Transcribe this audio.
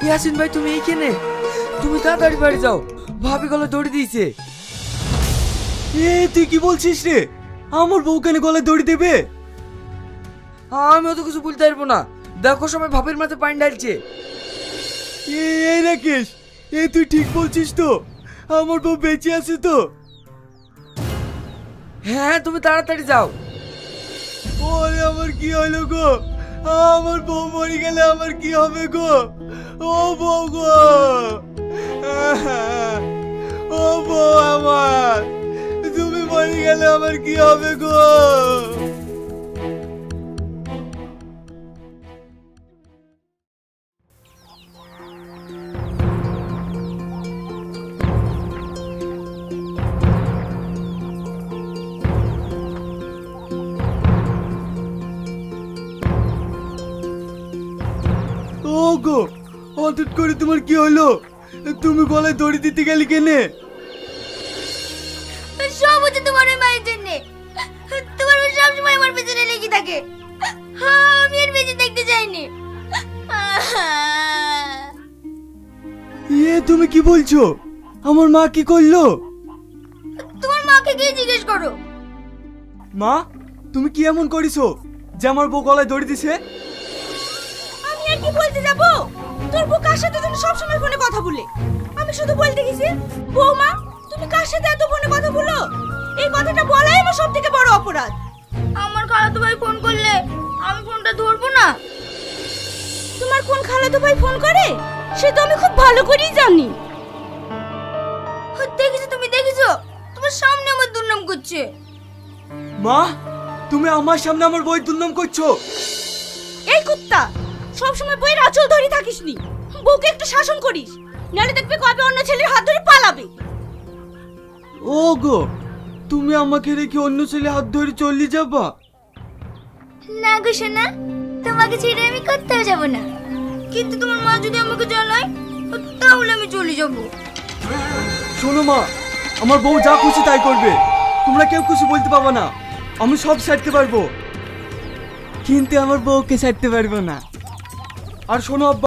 ইয়াসিন ভাই তুমি এইখানে? তুমি তাড়াতাড়ি বাড়ি যাও, ভাবি গলা দড়ি দিয়েছে। তুই কি বলছিস রে? আমার বউ কেন গলায় দড়ি দেবে? আমি অত কিছু বলতে পারবো না, দেখো সময় ভাবির মাথায় পানি ঢালছে। এই রাকেশ, তুই ঠিক বলছিস তো? আমার বউ বেঁচে আছে তো? হ্যাঁ তুমি তাড়াতাড়ি যাও। ওরে আমার কি হলো গো? আমার বউ মরে গেলে আমার কি হবে গো? ও বউ গো, ও বউ আমার, তুমি মরে গেলে আমার কি হবে গো? ও গো, হঠাৎ করে তোমার কি হলো? তুমি গলায় দড়ি দিতে গেলি কেনে? সব হচ্ছে তোমার ওই মায়ের জন্য। তোমার ওই সব সময় আমার পেছনে লেগে থাকে। আমি আর বেঁচে দেখতে চাইনি। তুমি কি বলছো? আমার মা কি করলো? তোমার মাকে গিয়ে জিজ্ঞেস করো। মা, তুমি কি এমন করিছো যে আমার বউ গলায় দড়ি দিছে? আমি আর কি বলতে যাব? তোর বউ কার সাথে যেন সব সময় ফোনে কথা বলে। আমি শুধু বলতে গেছি, বৌমা তুমি কার সাথে এত ফোনে কথা বলো? এই কথাটা বলাই আমার সবথেকে বড় অপরাধ। আমার খালাতো ভাই ফোন করলে আমি ফোনটা ধরবো না। তোমার কোন খালাতো ভাই ফোন করে সে তো আমি খুব ভালো করেই জানি। দেখেছো, তুমি দেখেছো? তোমার সামনে আমার দুর্নাম করছে। মা, তুমি আমার সামনে আমার বউয়ের দুর্নাম করছো? এই কুত্তা, সব সময় বইয়ের আঁচল ধরে থাকিস নি। বউকে একটু শাসন করিস, নালে দেখবে কবে অন্য ছেলের হাত ধরে পালাবে। ও গো, তুমি আমাকে রেখে অন্য ছেলে হাত ধরে চলে যাবা? না গো সোনা, তোমাকে ছেড়ে আমি কোথাও যাব না। কিন্তু তোমার মা যদি আমাকে জানায় তাহলে আমি চলে যাব। শোনো মা, আমার বউ যা খুশি তাই করবে, তোমরা কেউ কিছু বলতে পারবে না। আমি সব ছাড়তে পারবো, কিন্তু আমার বউকে ছাড়তে পারবো না। আর শোনো আব্বা,